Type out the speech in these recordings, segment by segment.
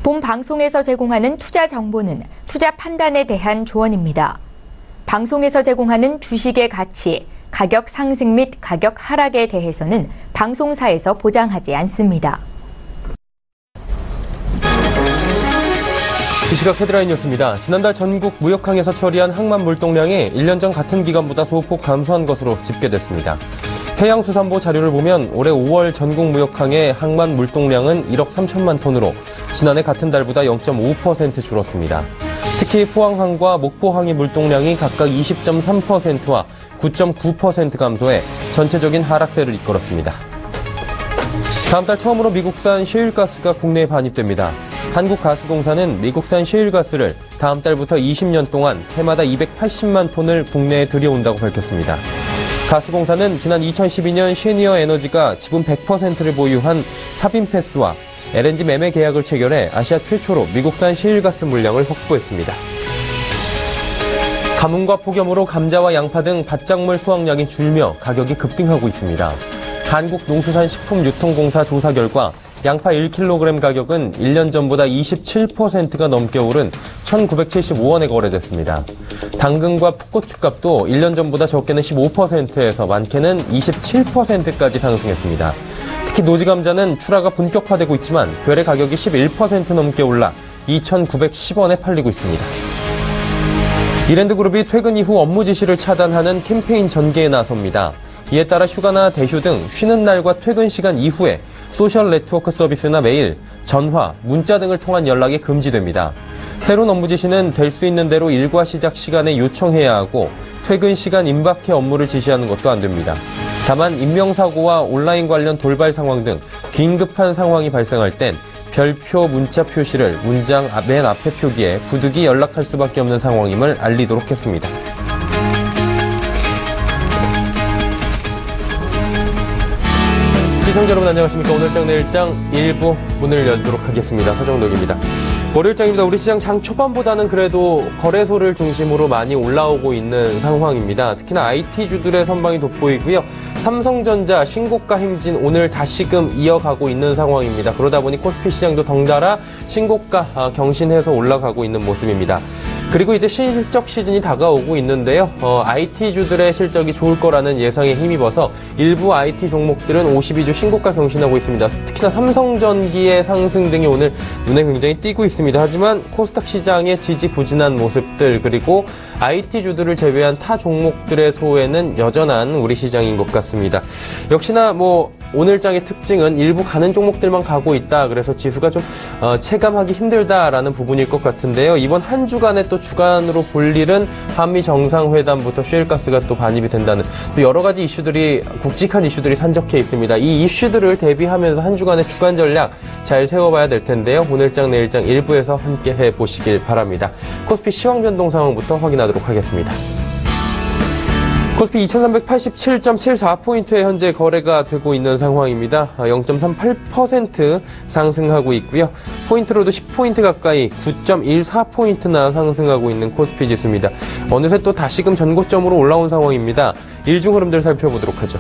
본 방송에서 제공하는 투자 정보는 투자 판단에 대한 조언입니다. 방송에서 제공하는 주식의 가치, 가격 상승 및 가격 하락에 대해서는 방송사에서 보장하지 않습니다. 이 시각 헤드라인 뉴스입니다. 지난달 전국 무역항에서 처리한 항만 물동량이 1년 전 같은 기간보다 소폭 감소한 것으로 집계됐습니다. 해양수산부 자료를 보면 올해 5월 전국 무역항의 항만 물동량은 1억 3천만 톤으로 지난해 같은 달보다 0.5% 줄었습니다. 특히 포항항과 목포항의 물동량이 각각 20.3%와 9.9% 감소해 전체적인 하락세를 이끌었습니다. 다음 달 처음으로 미국산 셰일가스가 국내에 반입됩니다. 한국가스공사는 미국산 셰일가스를 다음 달부터 20년 동안 해마다 280만 톤을 국내에 들여온다고 밝혔습니다. 가스공사는 지난 2012년 셰니어 에너지가 지분 100%를 보유한 사빈패스와 LNG 매매 계약을 체결해 아시아 최초로 미국산 셰일가스 물량을 확보했습니다. 가뭄과 폭염으로 감자와 양파 등 밭작물 수확량이 줄며 가격이 급등하고 있습니다. 한국농수산식품유통공사 조사 결과 양파 1kg 가격은 1년 전보다 27%가 넘게 오른 1,975원에 거래됐습니다. 당근과 풋고추 값도 1년 전보다 적게는 15%에서 많게는 27%까지 상승했습니다. 특히 노지감자는 출하가 본격화되고 있지만 별의 가격이 11% 넘게 올라 2,910원에 팔리고 있습니다. 이랜드그룹이 퇴근 이후 업무 지시를 차단하는 캠페인 전개에 나섭니다. 이에 따라 휴가나 대휴 등 쉬는 날과 퇴근 시간 이후에 소셜 네트워크 서비스나 메일, 전화, 문자 등을 통한 연락이 금지됩니다. 새로운 업무 지시는 될 수 있는 대로 일과 시작 시간에 요청해야 하고 퇴근 시간 임박해 업무를 지시하는 것도 안 됩니다. 다만 인명사고와 온라인 관련 돌발 상황 등 긴급한 상황이 발생할 땐 별표 문자 표시를 문장 맨 앞에 표기해 부득이 연락할 수밖에 없는 상황임을 알리도록 했습니다. 시청자 여러분 안녕하십니까. 오늘장 내일장 1부 문을 열도록 하겠습니다. 서정덕입니다. 월요일장입니다. 우리 시장 장 초반보다는 그래도 거래소를 중심으로 많이 올라오고 있는 상황입니다. 특히나 IT주들의 선방이 돋보이고요. 삼성전자 신고가 행진 오늘 다시금 이어가고 있는 상황입니다. 그러다 보니 코스피 시장도 덩달아 신고가 경신해서 올라가고 있는 모습입니다. 그리고 이제 실적 시즌이 다가오고 있는데요. IT주들의 실적이 좋을 거라는 예상에 힘입어서 일부 IT 종목들은 52주 신고가 경신하고 있습니다. 특히나 삼성전기의 상승 등이 오늘 눈에 굉장히 띄고 있습니다. 하지만 코스닥 시장의 지지부진한 모습들 그리고 IT주들을 제외한 타 종목들의 소외는 여전한 우리 시장인 것 같습니다. 역시나 오늘장의 특징은 일부 가는 종목들만 가고 있다. 그래서 지수가 좀 체감하기 힘들다라는 부분일 것 같은데요. 이번 한 주간에 또 주간으로 볼 일은 한미 정상회담부터 셰일가스가 또 반입이 된다는 또 여러 가지 이슈들이 굵직한 이슈들이 산적해 있습니다. 이 이슈들을 대비하면서 한 주간의 주간 전략 잘 세워봐야 될 텐데요. 오늘장 내일장 일부에서 함께 해보시길 바랍니다. 코스피 시황 변동 상황부터 확인하도록 하겠습니다. 코스피 2387.74포인트에 현재 거래가 되고 있는 상황입니다. 0.38% 상승하고 있고요. 포인트로도 10포인트 가까이 9.14포인트나 상승하고 있는 코스피 지수입니다. 어느새 또 다시금 전고점으로 올라온 상황입니다. 일중 흐름들 살펴보도록 하죠.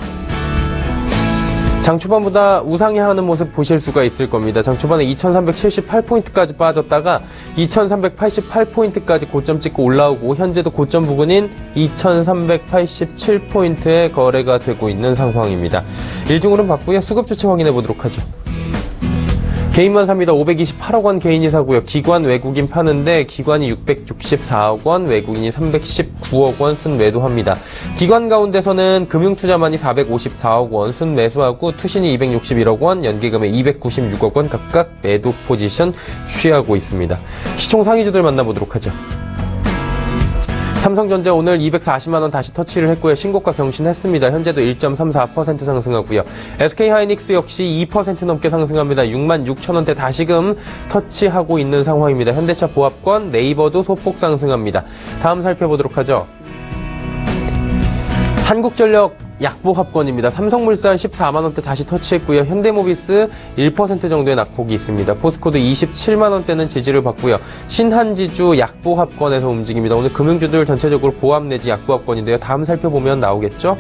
장초반보다 우상향하는 모습 보실 수가 있을 겁니다. 장초반에 2378포인트까지 빠졌다가 2388포인트까지 고점 찍고 올라오고 현재도 고점 부근인 2387포인트에 거래가 되고 있는 상황입니다. 일중으로는 봤고요. 수급 주체 확인해 보도록 하죠. 개인만 삽니다. 528억 원 개인이 사고요. 기관 외국인 파는데 기관이 664억 원, 외국인이 319억 원 순매도합니다. 기관 가운데서는 금융투자만이 454억 원 순매수하고 투신이 261억 원, 연기금에 296억 원 각각 매도 포지션 취하고 있습니다. 시총 상위주들 만나보도록 하죠. 삼성전자 오늘 240만 원 다시 터치를 했고요. 신고가 경신했습니다. 현재도 1.34% 상승하고요. SK하이닉스 역시 2% 넘게 상승합니다. 66,000원대 다시금 터치하고 있는 상황입니다. 현대차 보합권, 네이버도 소폭 상승합니다. 다음 살펴보도록 하죠. 한국전력 약보합권입니다. 삼성물산 14만원대 다시 터치했고요. 현대모비스 1% 정도의 낙폭이 있습니다. 포스코도 27만원대는 지지를 받고요. 신한지주 약보합권에서 움직입니다. 오늘 금융주들 전체적으로 보합 내지 약보합권인데요. 다음 살펴보면 나오겠죠.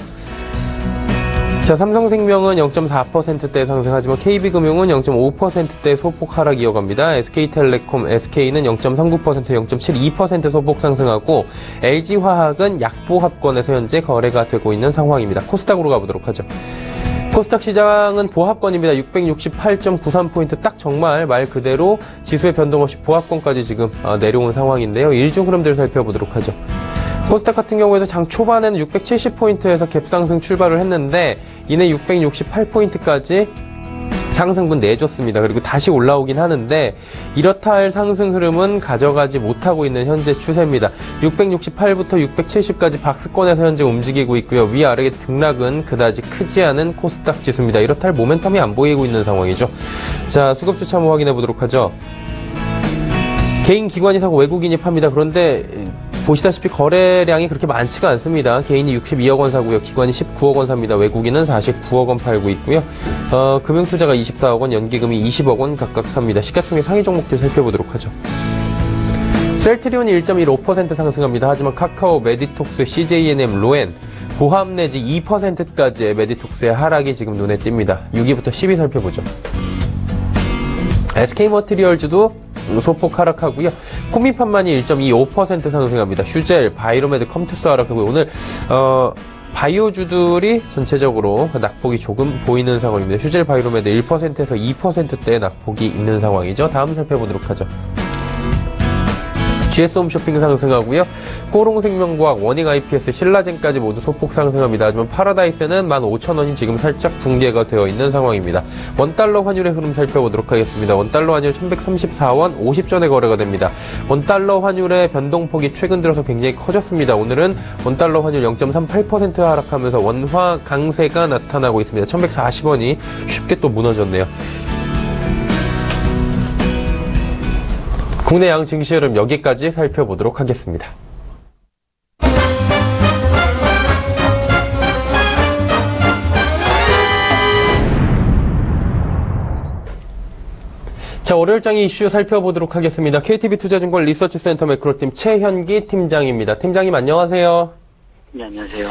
자, 삼성생명은 0.4%대 상승하지만 KB금융은 0.5%대 소폭 하락 이어갑니다. SK텔레콤, SK는 0.39%, 0.72% 소폭 상승하고 LG화학은 약보합권에서 현재 거래가 되고 있는 상황입니다. 코스닥으로 가보도록 하죠. 코스닥 시장은 보합권입니다. 668.93포인트 딱 정말 말 그대로 지수의 변동 없이 보합권까지 지금 내려온 상황인데요. 일중 흐름들 살펴보도록 하죠. 코스닥 같은 경우에도 장 초반에는 670포인트에서 갭상승 출발을 했는데 이내 668포인트까지 상승분 내줬습니다. 그리고 다시 올라오긴 하는데 이렇다 할 상승 흐름은 가져가지 못하고 있는 현재 추세입니다. 668부터 670까지 박스권에서 현재 움직이고 있고요. 위아래의 등락은 그다지 크지 않은 코스닥 지수입니다. 이렇다 할 모멘텀이 안 보이고 있는 상황이죠. 자, 수급주 참호 확인해 보도록 하죠. 개인 기관이 사고 외국인이 팝니다. 그런데 보시다시피 거래량이 그렇게 많지가 않습니다. 개인이 62억 원 사고요. 기관이 19억 원 삽니다. 외국인은 49억 원 팔고 있고요. 금융투자가 24억 원, 연기금이 20억 원 각각 삽니다. 시가총액 상위 종목들 살펴보도록 하죠. 셀트리온이 1.15% 상승합니다. 하지만 카카오, 메디톡스, CJNM, 로엔, 보합 내지 2%까지의 메디톡스의 하락이 지금 눈에 띕니다. 6위부터 10위 살펴보죠. SK머티리얼즈도 소폭 하락하고요. 코미판만이 1.25% 상승합니다. 슈젤, 바이로메드, 컴투스 하락하고요. 오늘 바이오주들이 전체적으로 낙폭이 조금 보이는 상황입니다. 슈젤, 바이로메드 1%에서 2%대의 낙폭이 있는 상황이죠. 다음 살펴보도록 하죠. GS홈쇼핑 상승하고요. 코롱생명과학, 워닝 IPS, 신라젠까지 모두 소폭 상승합니다. 하지만 파라다이스는 15,000원이 지금 살짝 붕괴가 되어 있는 상황입니다. 원달러 환율의 흐름 살펴보도록 하겠습니다. 원달러 환율 1134원 50전에 거래가 됩니다. 원달러 환율의 변동폭이 최근 들어서 굉장히 커졌습니다. 오늘은 원달러 환율 0.38% 하락하면서 원화 강세가 나타나고 있습니다. 1140원이 쉽게 또 무너졌네요. 국내 양 증시 흐름 여기까지 살펴보도록 하겠습니다. 자, 월요일장의 이슈 살펴보도록 하겠습니다. KTB투자증권 리서치센터 매크로팀 최현기 팀장입니다. 팀장님 안녕하세요. 네, 안녕하세요.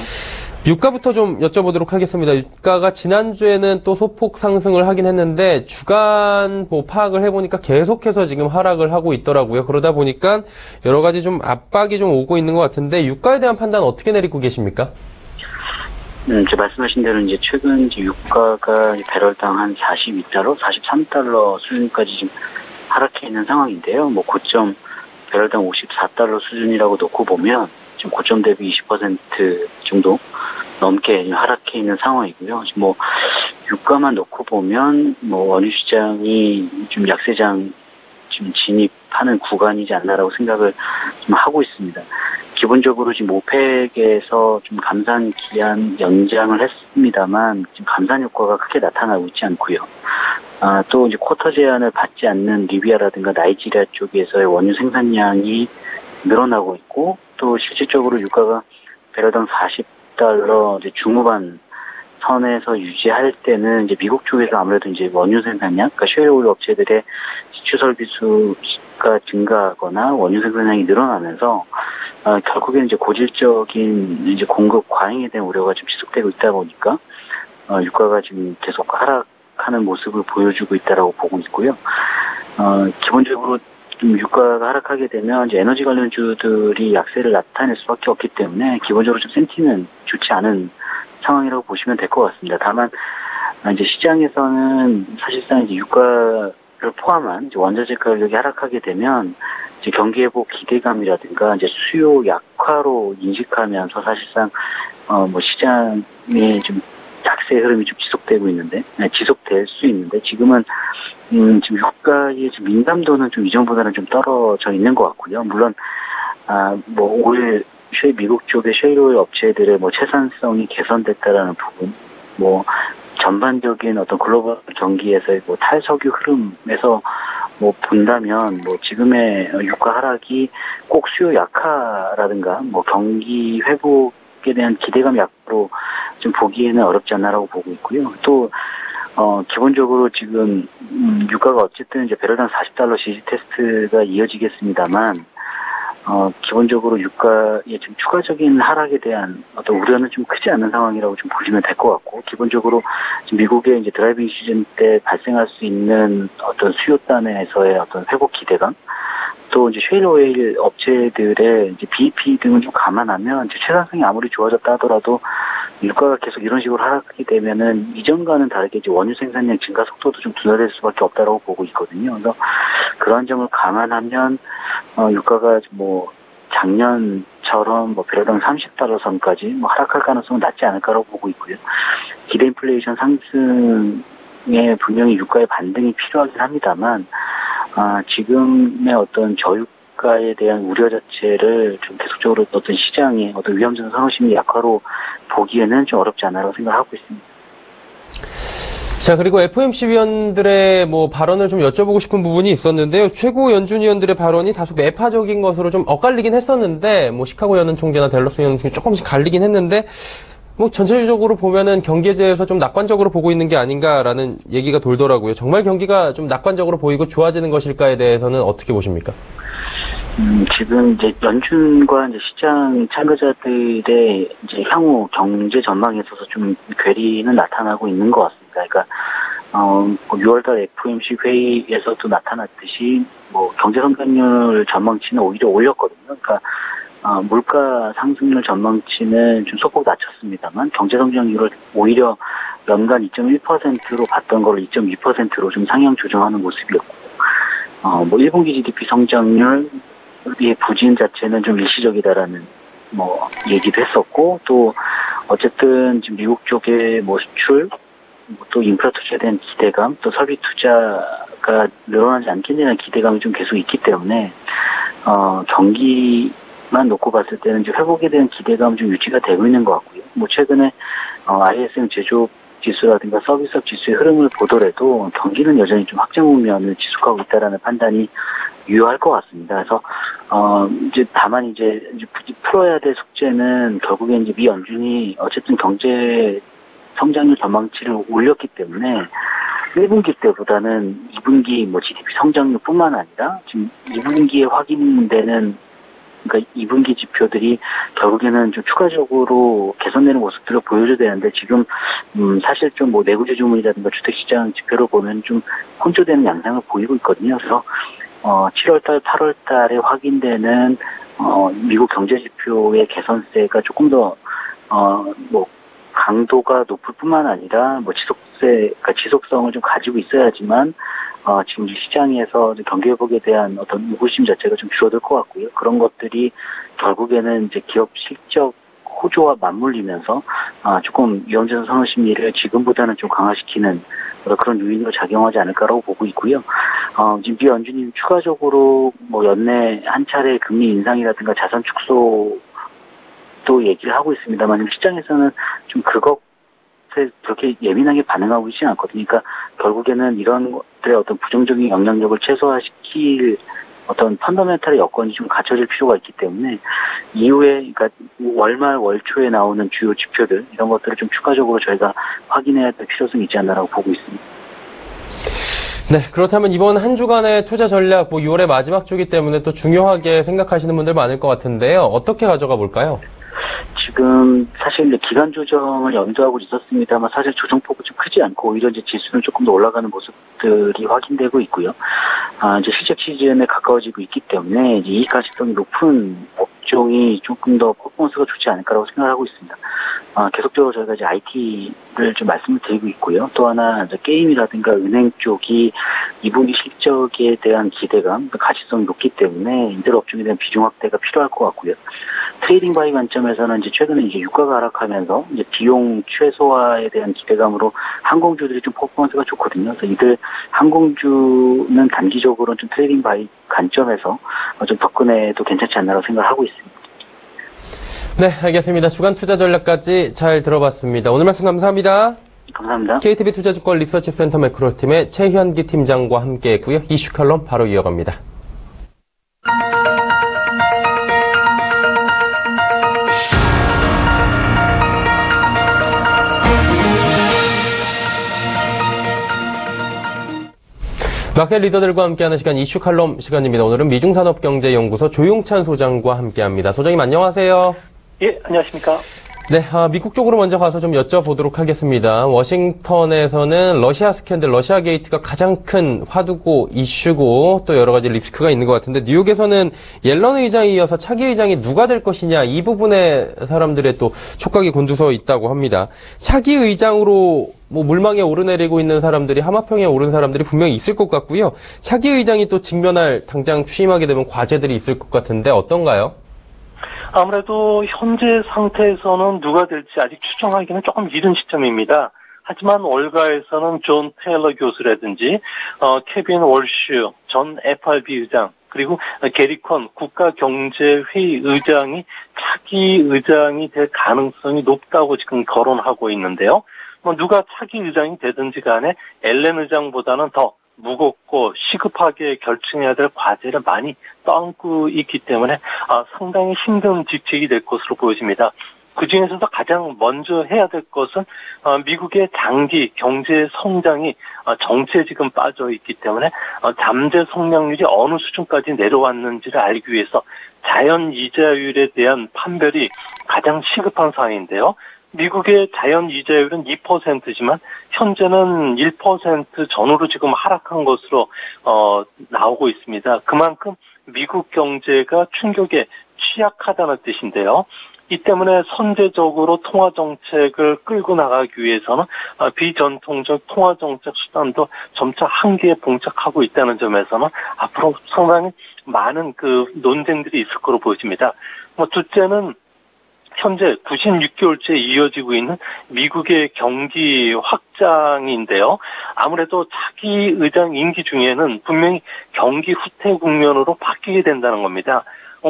유가부터 좀 여쭤보도록 하겠습니다. 유가가 지난주에는 또 소폭 상승을 하긴 했는데 주간 파악을 해보니까 계속해서 지금 하락을 하고 있더라고요. 그러다 보니까 여러 가지 좀 압박이 좀 오고 있는 것 같은데 유가에 대한 판단 어떻게 내리고 계십니까? 이제 말씀하신 대로 이제 최근 이제 유가가 배럴당 한 42달러, 43달러 수준까지 지금 하락해 있는 상황인데요. 뭐 고점 배럴당 54달러 수준이라고 놓고 보면 지금 고점 대비 20% 정도 넘게 하락해 있는 상황이고요. 지금 뭐 유가만 놓고 보면 뭐 원유 시장이 좀 약세장 지금 진입하는 구간이지 않나라고 생각을 좀 하고 있습니다. 기본적으로 지금 오펙에서 좀 감산 기한 연장을 했습니다만 지금 감산 효과가 크게 나타나고 있지 않고요. 또 이제 쿼터 제한을 받지 않는 리비아라든가 나이지리아 쪽에서의 원유 생산량이 늘어나고 있고 또 실질적으로 유가가 배럴당 40달러 이제 중후반 선에서 유지할 때는 이제 미국 쪽에서 아무래도 이제 원유 생산량, 그러니까 셰일오일 업체들의 시추 설비수가 증가하거나 원유 생산량이 늘어나면서 결국에는 이제 고질적인 이제 공급 과잉에 대한 우려가 좀 지속되고 있다 보니까 유가가 지금 계속 하락하는 모습을 보여주고 있다라고 보고 있고요. 기본적으로 좀 유가가 하락하게 되면 이제 에너지 관련주들이 약세를 나타낼 수밖에 없기 때문에 기본적으로 좀 센티는 좋지 않은 상황이라고 보시면 될 것 같습니다. 다만 이제 시장에서는 사실상 이제 유가를 포함한 이제 원자재 가격이 하락하게 되면 이제 경기 회복 기대감이라든가 이제 수요 약화로 인식하면서 사실상 뭐 시장에 좀 약세 흐름이 좀 지속될 수 있는데 지금은 지금 유가의 지금 민감도는 좀 이전보다는 좀 떨어져 있는 것 같고요. 물론 뭐 올 미국 쪽의 셰일오일 업체들의 뭐 채산성이 개선됐다라는 부분, 뭐 전반적인 어떤 글로벌 경기에서의 뭐 탈석유 흐름에서 뭐 본다면 뭐 지금의 유가 하락이 꼭 수요 약화라든가 뭐 경기 회복에 대한 기대감 약화로 좀 보기에는 어렵지 않나라고 보고 있고요. 또 기본적으로 지금 유가가 어쨌든 이제 배럴당 40달러 지지 테스트가 이어지겠습니다만 기본적으로 유가의 좀 추가적인 하락에 대한 어떤 우려는 좀 크지 않은 상황이라고 좀 보시면 될 것 같고, 기본적으로 지금 미국의 이제 드라이빙 시즌 때 발생할 수 있는 어떤 수요단에서의 어떤 회복 기대감, 또 이제 셰일 오일 업체들의 이제 BEP 등을 좀 감안하면 이제 생산성이 아무리 좋아졌다 하더라도 유가가 계속 이런 식으로 하락하게 되면은 이전과는 다르게 이제 원유 생산량 증가 속도도 좀 둔화될 수밖에 없다라고 보고 있거든요. 그래서 그런 점을 감안하면 유가가 뭐 작년처럼 뭐 배럴당 30달러 선까지 뭐 하락할 가능성은 낮지 않을까라고 보고 있고요. 기대 인플레이션 상승에 분명히 유가의 반등이 필요하긴 합니다만, 지금의 어떤 저유가에 대한 우려 자체를 좀 계속적으로 어떤 시장의 어떤 위험전 상호심이 약화로 보기에는 좀 어렵지 않아라고 생각하고 있습니다. 자, 그리고 FOMC 위원들의 뭐 발언을 좀 여쭤보고 싶은 부분이 있었는데요. 최고 연준 위원들의 발언이 다소 매파적인 것으로 좀 엇갈리긴 했었는데, 뭐 시카고 연은 총재나 댈러스 연은 총재 조금씩 갈리긴 했는데, 뭐 전체적으로 보면은 경기에 대해서 좀 낙관적으로 보고 있는 게 아닌가라는 얘기가 돌더라고요. 정말 경기가 좀 낙관적으로 보이고 좋아지는 것일까에 대해서는 어떻게 보십니까? 지금 이제 연준과 이제 시장 참가자들의 이제 향후 경제 전망에 있어서 좀 괴리는 나타나고 있는 것 같습니다. 그러니까 6월달 FOMC 회의에서도 나타났듯이 뭐 경제 성장률 전망치는 오히려 올렸거든요. 그러니까 물가 상승률 전망치는 좀 소폭 낮췄습니다만 경제 성장률을 오히려 연간 2.1%로 봤던 걸 2.2%로 좀 상향 조정하는 모습이었고, 뭐 1분기 GDP 성장률의 부진 자체는 좀 일시적이다라는 뭐 얘기도 했었고, 또 어쨌든 지금 미국 쪽의 뭐 수출, 또 인프라 투자에 대한 기대감, 또 설비 투자가 늘어나지 않겠냐는 기대감이 좀 계속 있기 때문에 경기만 놓고 봤을 때는 이제 회복에 대한 기대감은 좀 유지가 되고 있는 것 같고요. 뭐 최근에 ISM 제조업 지수라든가 서비스업 지수의 흐름을 보더라도 경기는 여전히 좀 확장 국면을 지속하고 있다라는 판단이 유효할 것 같습니다. 그래서 이제 다만 이제 풀어야 될 숙제는 결국에 이제 미 연준이 어쨌든 경제 성장률 전망치를 올렸기 때문에 1분기 때보다는 2분기 뭐 GDP 성장률뿐만 아니라 지금 2분기에 확인되는, 그러니까 2분기 지표들이 결국에는 좀 추가적으로 개선되는 모습들을 보여줘야 되는데, 지금 사실 좀 뭐 내구재 주문이라든가 주택시장 지표로 보면 좀 혼조되는 양상을 보이고 있거든요. 그래서 7월달, 8월달에 확인되는 미국 경제 지표의 개선세가 조금 더 뭐 강도가 높을 뿐만 아니라 뭐 그러니까 지속성을 좀 가지고 있어야지만 지금 시장에서 경기 회복에 대한 어떤 의구심 자체가 좀 줄어들 것 같고요. 그런 것들이 결국에는 이제 기업 실적 호조와 맞물리면서 조금 위험전 상호 심리를 지금보다는 좀 강화시키는 그런 요인으로 작용하지 않을까라고 보고 있고요. 지금 미 연준이 추가적으로 뭐 연내 한 차례 금리 인상이라든가 자산 축소 또 얘기를 하고 있습니다만, 시장에서는 좀 그것에 그렇게 예민하게 반응하고 있지 않거든요. 그러니까 결국에는 이런 것들의 어떤 부정적인 영향력을 최소화시킬 어떤 펀더멘탈의 여건이 좀 갖춰질 필요가 있기 때문에 이후에, 그러니까 월말 월초에 나오는 주요 지표들 이런 것들을 좀 추가적으로 저희가 확인해야 될 필요성이 있지 않나라고 보고 있습니다. 네, 그렇다면 이번 한 주간의 투자 전략, 뭐 6월의 마지막 주기 때문에 또 중요하게 생각하시는 분들 많을 것 같은데요. 어떻게 가져가 볼까요? 지금 사실 이제 기간 조정을 염두하고 있었습니다만 사실 조정폭은 좀 크지 않고 오히려 이제 지수는 조금 더 올라가는 모습들이 확인되고 있고요. 이제 실적 시즌에 가까워지고 있기 때문에 이제 이익 가시성이 높은 업종이 조금 더 퍼포먼스가 좋지 않을까라고 생각하고 있습니다. 계속적으로 저희가 이제 IT를 좀 말씀을 드리고 있고요. 또 하나 이제 게임이라든가 은행 쪽이 2분기 실적에 대한 기대감, 가시성이 높기 때문에 이들 업종에 대한 비중 확대가 필요할 것 같고요. 트레이딩 바이 관점에서는 이제 최근에 이제 유가가 하락하면서 이제 비용 최소화에 대한 기대감으로 항공주들이 좀 퍼포먼스가 좋거든요. 그래서 이들 항공주는 단기적으로 좀 트레이딩 바이 관점에서 좀 접근해도 괜찮지 않나라고 생각하고 있습니다. 네, 알겠습니다. 주간 투자 전략까지 잘 들어봤습니다. 오늘 말씀 감사합니다. 감사합니다. KTB 투자증권 리서치센터 매크로팀의 최현기 팀장과 함께했고요. 이슈 칼럼 바로 이어갑니다. 마켓 리더들과 함께하는 시간 이슈 칼럼 시간입니다. 오늘은 미중산업경제연구소 조용찬 소장과 함께합니다. 소장님 안녕하세요. 예, 안녕하십니까. 네, 미국 쪽으로 먼저 가서 좀 여쭤보도록 하겠습니다. 워싱턴에서는 러시아 스캔들, 러시아 게이트가 가장 큰 화두고 이슈고 또 여러 가지 리스크가 있는 것 같은데 뉴욕에서는 옐런 의장에 이어서 차기 의장이 누가 될 것이냐 이 부분에 사람들의 또 촉각이 곤두서 있다고 합니다. 차기 의장으로 물망에 오르내리고 있는 사람들이 하마평에 오른 사람들이 분명히 있을 것 같고요. 차기 의장이 또 직면할 당장 취임하게 되면 과제들이 있을 것 같은데 어떤가요? 아무래도 현재 상태에서는 누가 될지 아직 추정하기는 조금 이른 시점입니다. 하지만 월가에서는 존 테일러 교수라든지 케빈 월슈 전 FRB 의장 그리고 게리 콘 국가경제회의 의장이 차기 의장이 될 가능성이 높다고 지금 거론하고 있는데요. 누가 차기 의장이 되든지 간에 앨런 의장보다는 더 무겁고 시급하게 결정해야 될 과제를 많이 떠안고 있기 때문에 상당히 힘든 직책이 될 것으로 보여집니다. 그중에서도 가장 먼저 해야 될 것은 미국의 장기 경제 성장이 정체에 지금 빠져 있기 때문에 잠재 성장률이 어느 수준까지 내려왔는지를 알기 위해서 자연 이자율에 대한 판별이 가장 시급한 사항인데요. 미국의 자연 이자율은 2%지만 현재는 1% 전후로 지금 하락한 것으로 나오고 있습니다. 그만큼 미국 경제가 충격에 취약하다는 뜻인데요. 이 때문에 선제적으로 통화정책을 끌고 나가기 위해서는 비전통적 통화정책 수단도 점차 한계에 봉착하고 있다는 점에서는 앞으로 상당히 많은 논쟁들이 있을 거로 보여집니다. 둘째는 현재 96개월째 이어지고 있는 미국의 경기 확장인데요. 아무래도 차기 의장 임기 중에는 분명히 경기 후퇴 국면으로 바뀌게 된다는 겁니다.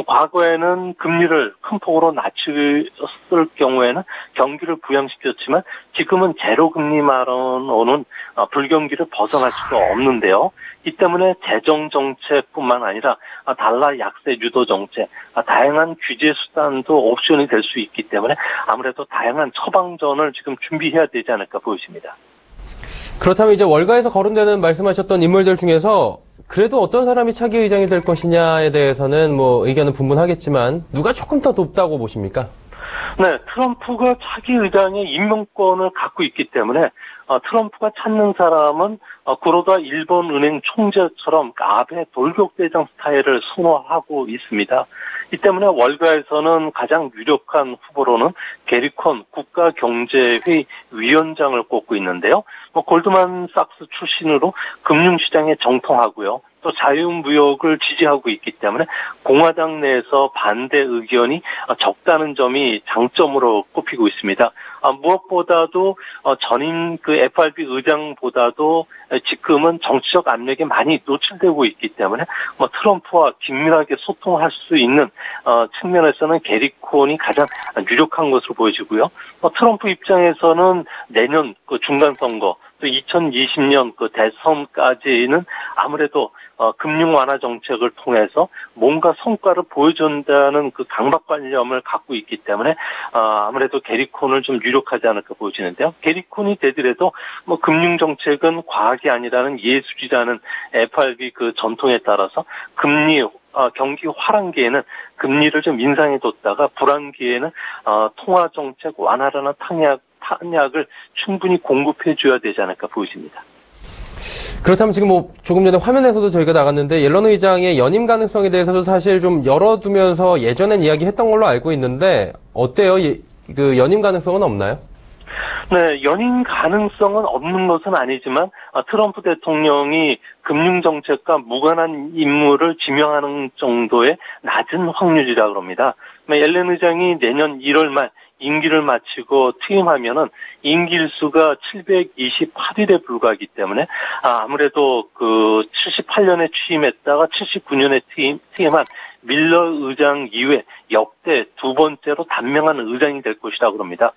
과거에는 금리를 큰 폭으로 낮췄을 경우에는 경기를 부양시켰지만 지금은 제로금리 마련으로는 불경기를 벗어날 수가 없는데요. 이 때문에 재정정책뿐만 아니라 달러 약세 유도 정책, 다양한 규제 수단도 옵션이 될 수 있기 때문에 아무래도 다양한 처방전을 지금 준비해야 되지 않을까 보여집니다. 그렇다면 이제 월가에서 거론되는 말씀하셨던 인물들 중에서 그래도 어떤 사람이 차기 의장이 될 것이냐에 대해서는 의견은 분분하겠지만 누가 조금 더 높다고 보십니까? 네, 트럼프가 차기 의장의 임명권을 갖고 있기 때문에 트럼프가 찾는 사람은 구로다 일본은행 총재처럼 아베 돌격대장 스타일을 선호하고 있습니다. 이 때문에 월가에서는 가장 유력한 후보로는 게리 콘 국가경제회의 위원장을 꼽고 있는데요. 골드만삭스 출신으로 금융시장에 정통하고요. 또 자유무역을 지지하고 있기 때문에 공화당 내에서 반대 의견이 적다는 점이 장점으로 꼽히고 있습니다. 무엇보다도 전임 FRB 의장보다도 지금은 정치적 압력에 많이 노출되고 있기 때문에 트럼프와 긴밀하게 소통할 수 있는 측면에서는 게리 콘이 가장 유력한 것으로 보여지고요. 트럼프 입장에서는 내년 중간선거 또 2020년 대선까지는 아무래도 금융 완화 정책을 통해서 뭔가 성과를 보여준다는 강박관념을 갖고 있기 때문에 아무래도 게리 콘을 좀 유력하지 않을까 보여지는데요. 게리 콘이 되더라도 금융 정책은 과학이 아니라는 예술이라는 FRB 전통에 따라서 경기 화랑기에는 금리를 좀 인상해뒀다가 불황기에는 통화 정책 완화라는 탄약을 충분히 공급해줘야 되지 않을까 보여집니다. 그렇다면 지금 조금 전에 화면에서도 저희가 나갔는데 옐런 의장의 연임 가능성에 대해서도 사실 좀 열어두면서 예전엔 이야기했던 걸로 알고 있는데 어때요? 연임 가능성은 없나요? 네, 연임 가능성은 없는 것은 아니지만 트럼프 대통령이 금융정책과 무관한 인물을 지명하는 정도의 낮은 확률이라고 합니다. 옐런 의장이 내년 1월 말 임기를 마치고 퇴임하면은 임기 일수가 728일에 불과하기 때문에 아무래도 78년에 취임했다가 79년에 퇴임한 밀러 의장 이후에 역대 두 번째로 단명한 의장이 될 것이라고 합니다.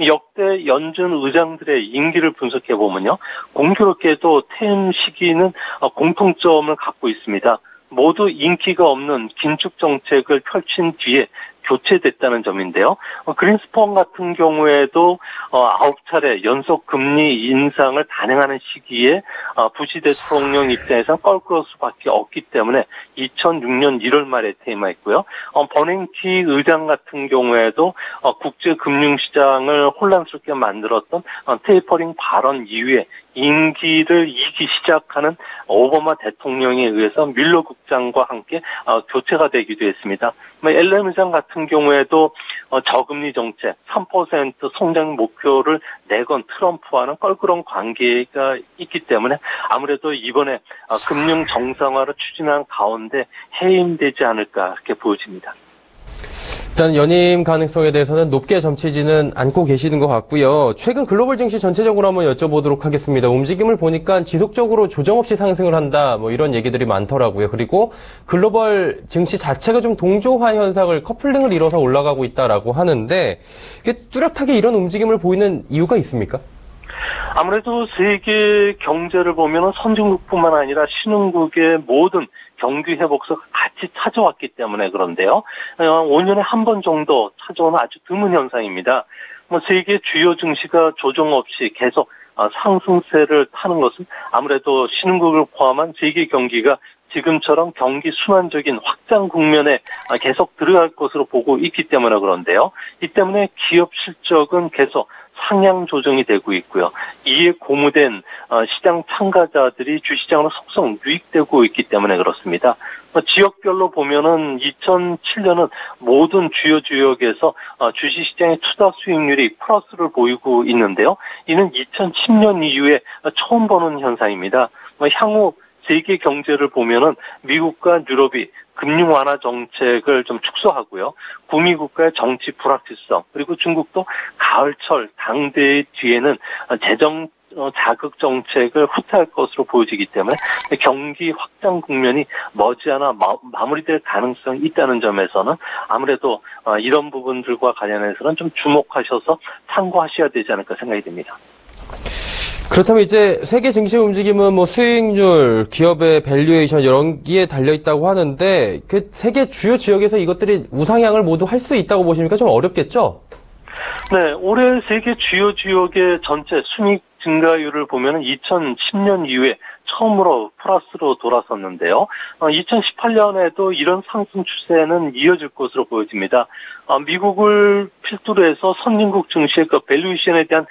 역대 연준 의장들의 임기를 분석해 보면요, 공교롭게도 퇴임 시기는 공통점을 갖고 있습니다. 모두 인기가 없는 긴축 정책을 펼친 뒤에 교체됐다는 점인데요. 그린스펀 같은 경우에도 9차례 연속 금리 인상을 단행하는 시기에 부시 대통령 입장에서 껄끄러울 수밖에 없기 때문에 2006년 1월 말에 퇴임했고요. 버냉키 의장 같은 경우에도 국제금융시장을 혼란스럽게 만들었던 테이퍼링 발언 이후에 임기를 이기 시작하는 오바마 대통령에 의해서 밀러 국장과 함께 교체가 되기도 했습니다. 앨런 의장 같은 경우에도 저금리 정책 3% 성장 목표를 내건 트럼프와는 껄끄러운 관계가 있기 때문에 아무래도 이번에 금융 정상화를 추진한 가운데 해임되지 않을까 이렇게 보여집니다. 일단 연임 가능성에 대해서는 높게 점치지는 않고 계시는 것 같고요. 최근 글로벌 증시 전체적으로 한번 여쭤보도록 하겠습니다. 움직임을 보니까 지속적으로 조정 없이 상승을 한다, 이런 얘기들이 많더라고요. 그리고 글로벌 증시 자체가 좀 동조화 현상을 커플링을 이뤄서 올라가고 있다라고 하는데 이게 뚜렷하게 이런 움직임을 보이는 이유가 있습니까? 아무래도 세계 경제를 보면 선진국뿐만 아니라 신흥국의 모든 경기 회복세가 같이 찾아왔기 때문에 그런데요. 5년에 한 번 정도 찾아오는 아주 드문 현상입니다. 세계 주요 증시가 조정 없이 계속 상승세를 타는 것은 아무래도 신흥국을 포함한 세계 경기가 지금처럼 경기 순환적인 확장 국면에 계속 들어갈 것으로 보고 있기 때문에 그런데요. 이 때문에 기업 실적은 계속 상향 조정이 되고 있고요. 이에 고무된 시장 참가자들이 주시장으로 속속 유입되고 있기 때문에 그렇습니다. 지역별로 보면은 2007년은 모든 주요 지역에서 주식시장의 투자 수익률이 플러스를 보이고 있는데요. 이는 2010년 이후에 처음 보는 현상입니다. 향후 세계 경제를 보면은 미국과 유럽이 금융 완화 정책을 좀 축소하고요. 구미 국가의 정치 불확실성 그리고 중국도 가을철 당대의 뒤에는 재정 자극 정책을 후퇴할 것으로 보여지기 때문에 경기 확장 국면이 머지않아 마무리될 가능성이 있다는 점에서는 아무래도 이런 부분들과 관련해서는 좀 주목하셔서 참고하셔야 되지 않을까 생각이 듭니다. 그렇다면 이제 세계 증시 움직임은 수익률, 기업의 밸류에이션 이런 게 달려 있다고 하는데 그 세계 주요 지역에서 이것들이 우상향을 모두 할 수 있다고 보시니까 좀 어렵겠죠? 네, 올해 세계 주요 지역의 전체 순이익 증가율을 보면 2010년 이후에 처음으로 플러스로 돌아섰는데요. 2018년에도 이런 상승 추세는 이어질 것으로 보여집니다. 미국을 필두로 해서 선진국 증시의 그 밸류에이션에 대한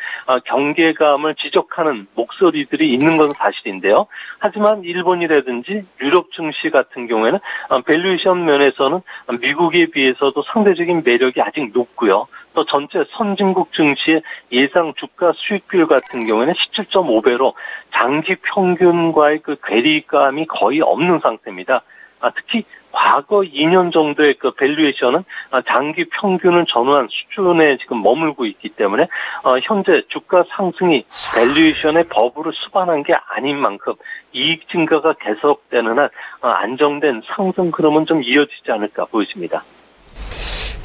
경계감을 지적하는 목소리들이 있는 것은 사실인데요. 하지만 일본이라든지 유럽 증시 같은 경우에는 밸류에이션 면에서는 미국에 비해서도 상대적인 매력이 아직 높고요. 또 전체 선진국 증시의 예상 주가 수익률 같은 경우에는 17.5배로 장기 평균과의 그 괴리감이 거의 없는 상태입니다. 특히 과거 2년 정도의 그 밸류에이션은 장기 평균을 전후한 수준에 지금 머물고 있기 때문에 현재 주가 상승이 밸류에이션의 버블을 수반한 게 아닌 만큼 이익 증가가 계속되는 한 안정된 상승 흐름은 좀 이어지지 않을까 보여집니다.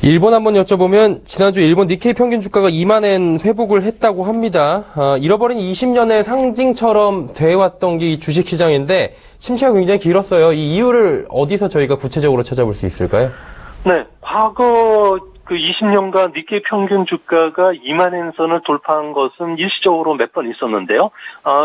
일본 한번 여쭤보면 지난주 일본 니케이 평균 주가가 2만엔 회복을 했다고 합니다. 잃어버린 20년의 상징처럼 돼왔던 게 이 주식시장인데 침체가 굉장히 길었어요. 이 이유를 어디서 저희가 구체적으로 찾아볼 수 있을까요? 네, 과거 그 20년간 니케이 평균 주가가 2만엔 선을 돌파한 것은 일시적으로 몇 번 있었는데요.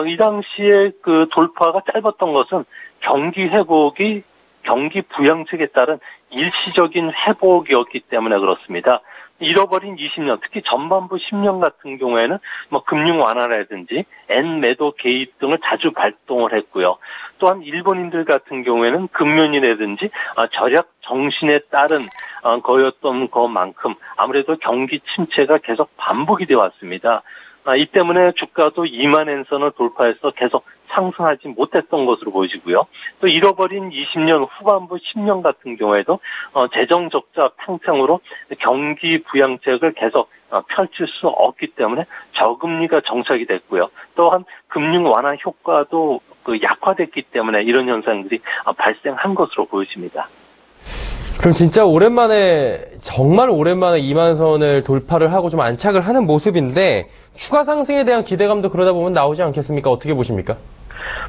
이 당시에 그 돌파가 짧았던 것은 경기 부양책에 따른 일시적인 회복이었기 때문에 그렇습니다. 잃어버린 20년, 특히 전반부 10년 같은 경우에는 금융 완화라든지 엔 매도 개입 등을 자주 발동을 했고요. 또한 일본인들 같은 경우에는 금연이라든지 절약 정신에 따른 거였던 것만큼 아무래도 경기 침체가 계속 반복이 되어 왔습니다. 이 때문에 주가도 2만엔 선을 돌파해서 계속 상승하지 못했던 것으로 보여지고요. 또 잃어버린 20년 후반부 10년 같은 경우에도 재정 적자 팽창으로 경기 부양책을 계속 펼칠 수 없기 때문에 저금리가 정착이 됐고요. 또한 금융 완화 효과도 약화됐기 때문에 이런 현상들이 발생한 것으로 보여집니다. 그럼 진짜 정말 오랜만에 2만 선을 돌파를 하고 좀 안착을 하는 모습인데 추가 상승에 대한 기대감도 그러다 보면 나오지 않겠습니까? 어떻게 보십니까?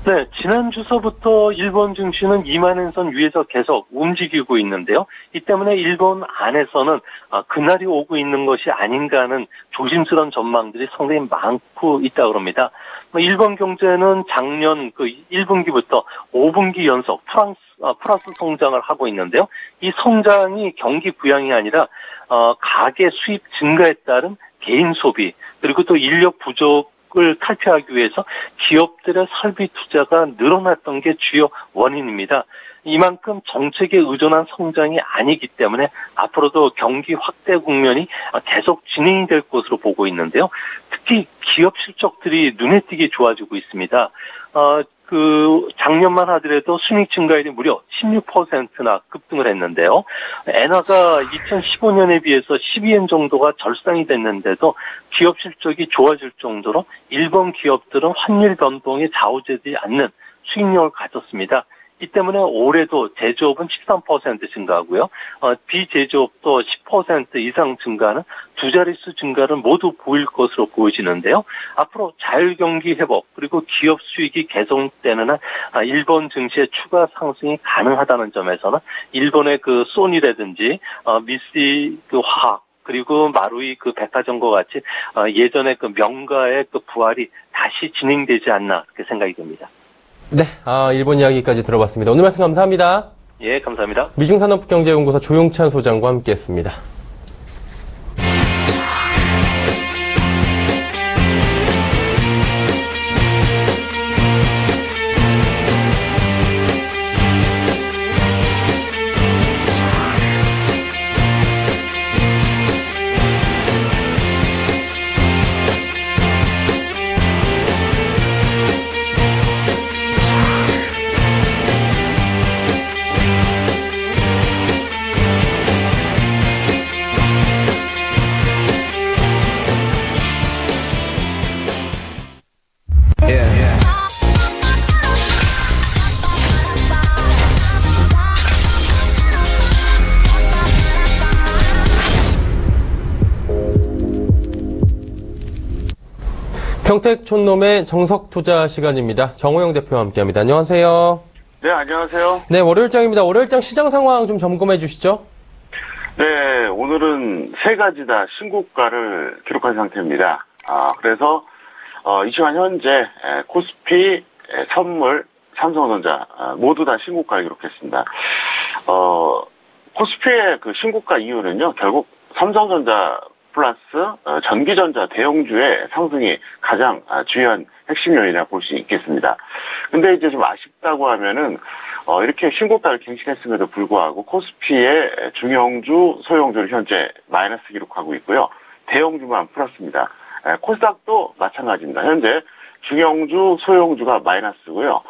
네, 지난 주서부터 일본 증시는 2만 선 위에서 계속 움직이고 있는데요. 이 때문에 일본 안에서는 그날이 오고 있는 것이 아닌가 하는 조심스러운 전망들이 상당히 많고 있다고 합니다. 일본 경제는 작년 1분기부터 5분기 연속 플러스 성장을 하고 있는데요. 이 성장이 경기 부양이 아니라 가계 수입 증가에 따른 개인 소비, 그리고 또 인력 부족을 탈피하기 위해서 기업들의 설비 투자가 늘어났던 게 주요 원인입니다. 이만큼 정책에 의존한 성장이 아니기 때문에 앞으로도 경기 확대 국면이 계속 진행이 될 것으로 보고 있는데요. 특히 기업 실적들이 눈에 띄게 좋아지고 있습니다. 작년만 하더라도 순이익 증가율이 무려 16%나 급등을 했는데요. 엔화가 2015년에 비해서 12엔 정도가 절상이 됐는데도 기업 실적이 좋아질 정도로 일본 기업들은 환율 변동에 좌우되지 않는 수익력을 가졌습니다. 이 때문에 올해도 제조업은 13% 증가하고요. 비제조업도 10% 이상 증가하는 두 자릿수 증가를 모두 보일 것으로 보여지는데요. 앞으로 자율경기 회복 그리고 기업 수익이 개선되는 한 일본 증시의 추가 상승이 가능하다는 점에서는 일본의 소니라든지 미쓰이 화학 그리고 마루이 백화점과 같이 예전의 명가의 부활이 다시 진행되지 않나 그렇게 생각이 듭니다. 네, 일본 이야기까지 들어봤습니다. 오늘 말씀 감사합니다. 예, 감사합니다. 미중산업경제연구소 조용찬 소장과 함께했습니다. 평택 촌놈의 정석투자 시간입니다. 정호영 대표와 함께합니다. 안녕하세요. 네, 안녕하세요. 네, 월요일장입니다. 월요일장 시장 상황 좀 점검해 주시죠. 네, 오늘은 세 가지 다 신고가를 기록한 상태입니다. 그래서 이 시간 현재 코스피, 선물, 삼성전자 모두 다 신고가를 기록했습니다. 코스피의 신고가 이유는요, 결국 삼성전자 플러스 전기전자 대형주의 상승이 가장 주요한 핵심 요인이라 볼 수 있겠습니다. 근데 이제 좀 아쉽다고 하면은 이렇게 신고가를 갱신했음에도 불구하고 코스피의 중형주, 소형주를 현재 마이너스 기록하고 있고요. 대형주만 플러스입니다. 코스닥도 마찬가지입니다. 현재 중형주, 소형주가 마이너스고요.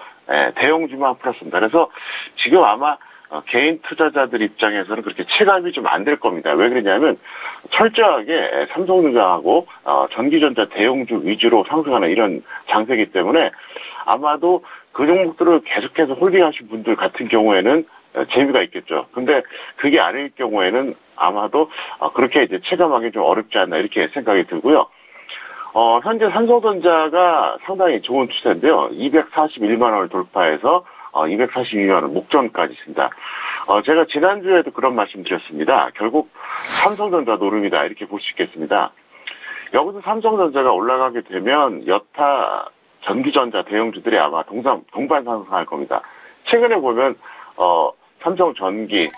대형주만 플러스입니다. 그래서 지금 아마 개인 투자자들 입장에서는 그렇게 체감이 좀 안 될 겁니다. 왜 그러냐면 철저하게 삼성전자하고 전기전자 대형주 위주로 상승하는 이런 장세이기 때문에 아마도 그 종목들을 계속해서 홀딩하신 분들 같은 경우에는 재미가 있겠죠. 근데 그게 아닐 경우에는 아마도 그렇게 이제 체감하기 좀 어렵지 않나 이렇게 생각이 들고요. 현재 삼성전자가 상당히 좋은 추세인데요. 241만 원을 돌파해서 242만 원 목전까지 있습니다. 제가 지난주에도 그런 말씀 드렸습니다. 결국 삼성전자 노름이다 이렇게 볼 수 있겠습니다. 여기서 삼성전자가 올라가게 되면 여타 전기전자 대형주들이 아마 동반 상승할 겁니다. 최근에 보면 삼성전기,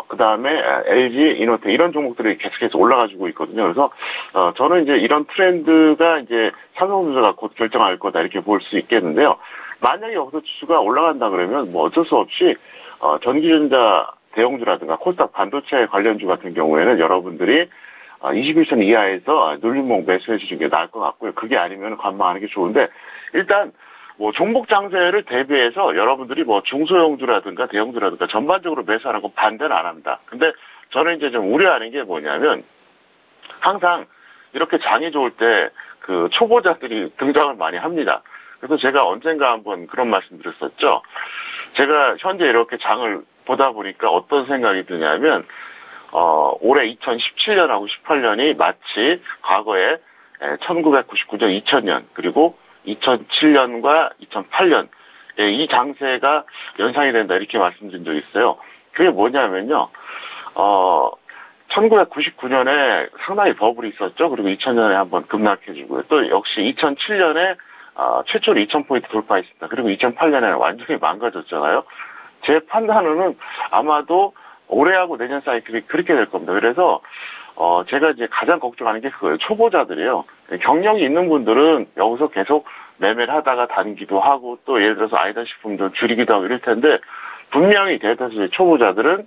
그 다음에 LG, 이노텍 이런 종목들이 계속해서 올라가지고 있거든요. 그래서 저는 이제 이런 트렌드가 이제 삼성전자가 곧 결정할 거다 이렇게 볼 수 있겠는데요. 만약에 여기서 지수가 올라간다 그러면 뭐 어쩔 수 없이 전기전자 대형주라든가 코스닥 반도체 관련주 같은 경우에는 여러분들이 21선 이하에서 눌림목 매수해 주시는 게 나을 것 같고요. 그게 아니면 관망하는 게 좋은데 일단 뭐 종목 장세를 대비해서 여러분들이 뭐 중소형주라든가 대형주라든가 전반적으로 매수하는 건 반대는 안 합니다. 근데 저는 이제 좀 우려하는 게 뭐냐면 항상 이렇게 장이 좋을 때 그 초보자들이 등장을 많이 합니다. 그래서 제가 언젠가 한번 그런 말씀 드렸었죠. 제가 현재 이렇게 장을 보다 보니까 어떤 생각이 드냐면 올해 2017년하고 18년이 마치 과거에 1999년, 2000년 그리고 2007년과 2008년 이 장세가 연상이 된다 이렇게 말씀드린 적이 있어요. 그게 뭐냐면요. 1999년에 상당히 버블이 있었죠. 그리고 2000년에 한번 급락해주고요. 또 역시 2007년에 최초로 2000포인트 돌파했습니다. 그리고 2008년에 완전히 망가졌잖아요. 제 판단으로는 아마도 올해하고 내년 사이클이 그렇게 될 겁니다. 그래서 제가 이제 가장 걱정하는 게 그거예요. 초보자들이에요. 경력이 있는 분들은 여기서 계속 매매를 하다가 단기도 하고 또 예를 들어서 아니다 싶으면 좀 줄이기도 하고 이럴 텐데 분명히 대다수의 초보자들은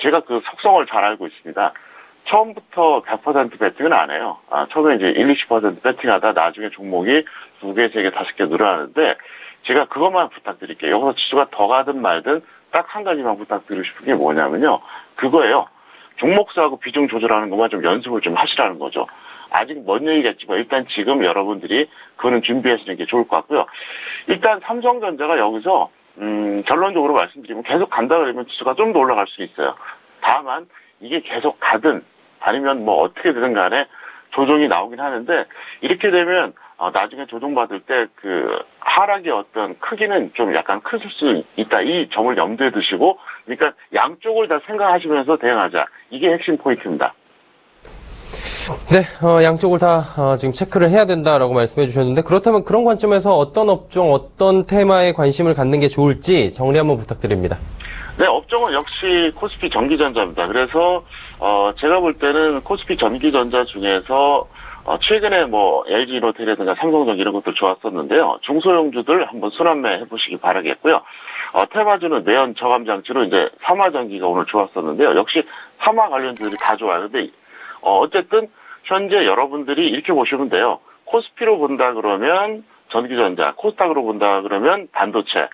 제가 그 속성을 잘 알고 있습니다. 처음부터 100% 배팅은 안 해요. 처음에 이제 20% 배팅하다 나중에 종목이 2개, 3개, 5개 늘어나는데 제가 그것만 부탁드릴게요. 여기서 지수가 더 가든 말든 딱 한 가지만 부탁드리고 싶은 게 뭐냐면요. 그거예요. 종목수하고 비중 조절하는 것만 좀 연습을 좀 하시라는 거죠. 아직 먼 얘기겠지만 일단 지금 여러분들이 그거는 준비하시는 게 좋을 것 같고요. 일단 삼성전자가 여기서 결론적으로 말씀드리면 계속 간다 그러면 지수가 좀 더 올라갈 수 있어요. 다만 이게 계속 가든 아니면 뭐 어떻게 되든 간에 조정이 나오긴 하는데 이렇게 되면 나중에 조정받을 때 그 하락의 어떤 크기는 좀 약간 클 수 있다. 이 점을 염두에 두시고 그러니까 양쪽을 다 생각하시면서 대응하자. 이게 핵심 포인트입니다. 네, 양쪽을 다 지금 체크를 해야 된다라고 말씀해 주셨는데 그렇다면 그런 관점에서 어떤 업종, 어떤 테마에 관심을 갖는 게 좋을지 정리 한번 부탁드립니다. 네, 업종은 역시 코스피 전기전자입니다. 그래서 제가 볼 때는 코스피 전기전자 중에서 최근에 뭐 LG 이노텍이라든가 삼성전기 이런 것들 좋았었는데요. 중소형주들 한번 순환매 해보시기 바라겠고요. 테마주는 내연 저감 장치로 이제 삼화전기가 오늘 좋았었는데요. 역시 삼화 관련주들이 다 좋아요. 근데 어쨌든 현재 여러분들이 이렇게 보시면 돼요. 코스피로 본다 그러면 전기전자, 코스닥으로 본다 그러면 반도체,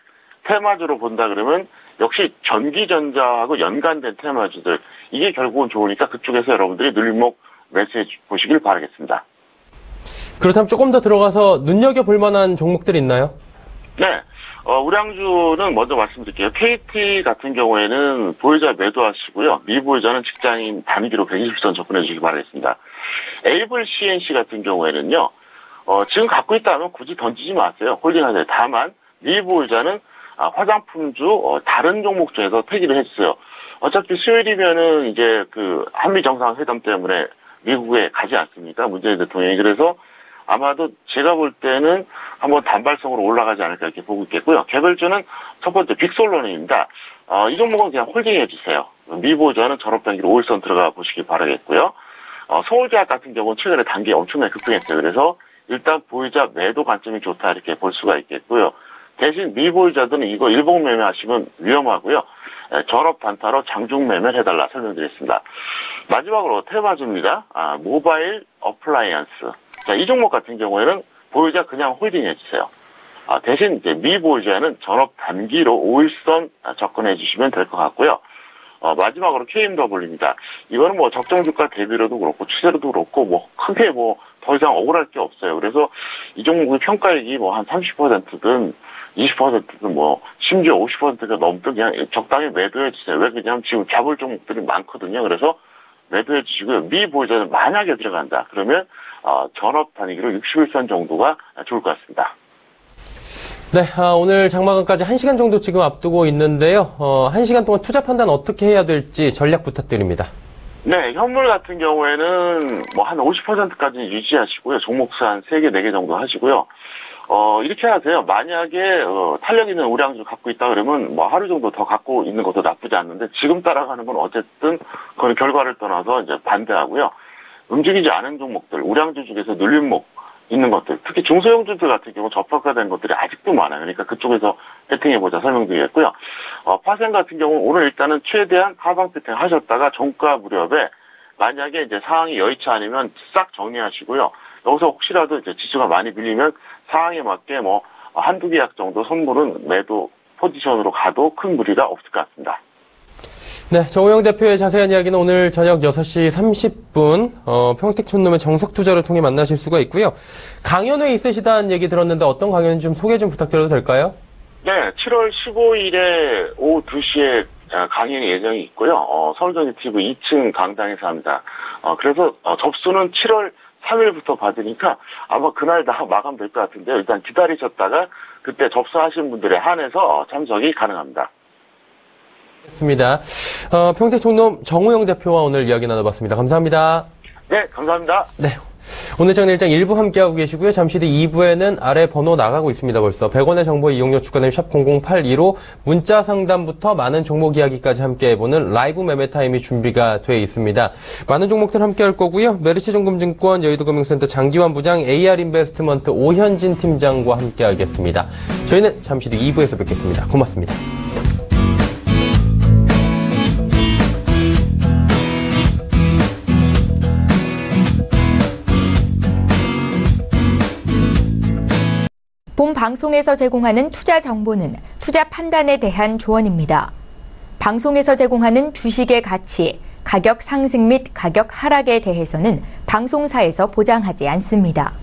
테마주로 본다 그러면 역시 전기전자하고 연관된 테마주들 이게 결국은 좋으니까 그쪽에서 여러분들이 늘목 매수해 보시길 바라겠습니다. 그렇다면 조금 더 들어가서 눈여겨볼 만한 종목들이 있나요? 네. 우량주는 먼저 말씀드릴게요. KT 같은 경우에는 보유자 매도하시고요. 미보유자는 직장인 단기로 120선 접근해 주시기 바라겠습니다. 에이블 CNC 같은 경우에는요. 지금 갖고 있다면 굳이 던지지 마세요. 홀딩하세요. 다만 미보유자는 화장품주 다른 종목 중에서 택일을 해주세요. 어차피 수요일이면은 이제 그 한미 정상회담 때문에 미국에 가지 않습니까? 문재인 대통령이. 그래서 아마도 제가 볼 때는 한번 단발성으로 올라가지 않을까 이렇게 보고 있겠고요. 개별주는 첫 번째 빅솔론입니다. 이 종목은 그냥 홀딩해 주세요. 미보유자는 전업단기로 5일선 들어가 보시기 바라겠고요. 서울대학 같은 경우는 최근에 단기 엄청나게 급등했어요. 그래서 일단 보유자 매도 관점이 좋다 이렇게 볼 수가 있겠고요. 대신 미보유자들은 이거 일봉 매매하시면 위험하고요. 전업 단타로 장중 매매를 해달라 설명드렸습니다. 마지막으로 테마주입니다. 모바일 어플라이언스. 자, 이 종목 같은 경우에는 보유자 그냥 홀딩 해주세요. 대신 이제 미보유자는 전업 단기로 5일선 접근해 주시면 될 것 같고요. 마지막으로 KMW입니다. 이거는 뭐 적정주가 대비로도 그렇고 추세로도 그렇고 뭐 크게 뭐 더 이상 억울할 게 없어요. 그래서 이 종목의 평가액이 뭐 한 30%든 20%든 뭐 심지어 50%가 넘든 그냥 적당히 매도해 주세요. 왜 그냥 지금 잡을 종목들이 많거든요. 그래서 매도해 주시고요. 미보유자는 만약에 들어간다. 그러면 전업 단위로 61선 정도가 좋을 것 같습니다. 네, 오늘 장마감까지 1시간 정도 지금 앞두고 있는데요. 1시간 동안 투자 판단 어떻게 해야 될지 전략 부탁드립니다. 네, 현물 같은 경우에는 뭐 한 50%까지는 유지하시고요. 종목수 한 3개, 4개 정도 하시고요. 이렇게 하세요. 만약에 탄력 있는 우량주 갖고 있다 그러면 뭐 하루 정도 더 갖고 있는 것도 나쁘지 않는데 지금 따라가는 건 어쨌든 그건 결과를 떠나서 이제 반대하고요. 움직이지 않은 종목들, 우량주 중에서 눌림목 있는 것들, 특히 중소형주들 같은 경우 저평가된 것들이 아직도 많아요. 그러니까 그쪽에서 배팅해보자 설명드리겠고요. 파생 같은 경우 오늘 일단은 최대한 하방 배팅 하셨다가 종가 무렵에 만약에 이제 상황이 여의치 않으면 싹 정리하시고요. 여기서 혹시라도 이제 지수가 많이 밀리면 상황에 맞게 뭐 한두 계약 정도 선물은 매도 포지션으로 가도 큰 무리가 없을 것 같습니다. 네, 정우영 대표의 자세한 이야기는 오늘 저녁 6시 30분 평택 촌놈의 정석투자를 통해 만나실 수가 있고요. 강연회 있으시다는 얘기 들었는데 어떤 강연 좀 소개 좀 부탁드려도 될까요? 네, 7월 15일에 오후 2시에 강연이 예정이 있고요. 서울전기TV 2층 강당에서 합니다. 그래서 접수는 7월 3일부터 받으니까 아마 그날 다 마감될 것 같은데요. 일단 기다리셨다가 그때 접수하신 분들에 한해서 참석이 가능합니다. 그렇습니다. 평택 총놈 정우영 대표와 오늘 이야기 나눠봤습니다. 감사합니다. 네, 감사합니다. 네. 오늘 장례일장 1부 함께하고 계시고요. 잠시 뒤 2부에는 아래 번호 나가고 있습니다. 벌써 100원의 정보 이용료 추가는 샵 0082로 문자 상담부터 많은 종목 이야기까지 함께해보는 라이브 매매 타임이 준비가 돼 있습니다. 많은 종목들 함께할 거고요. 메리츠증권증권 여의도금융센터 장기환 부장, AR인베스트먼트 오현진 팀장과 함께하겠습니다. 저희는 잠시 뒤 2부에서 뵙겠습니다. 고맙습니다. 본 방송에서 제공하는 투자 정보는 투자 판단에 대한 조언입니다. 방송에서 제공하는 주식의 가치, 가격 상승 및 가격 하락에 대해서는 방송사에서 보장하지 않습니다.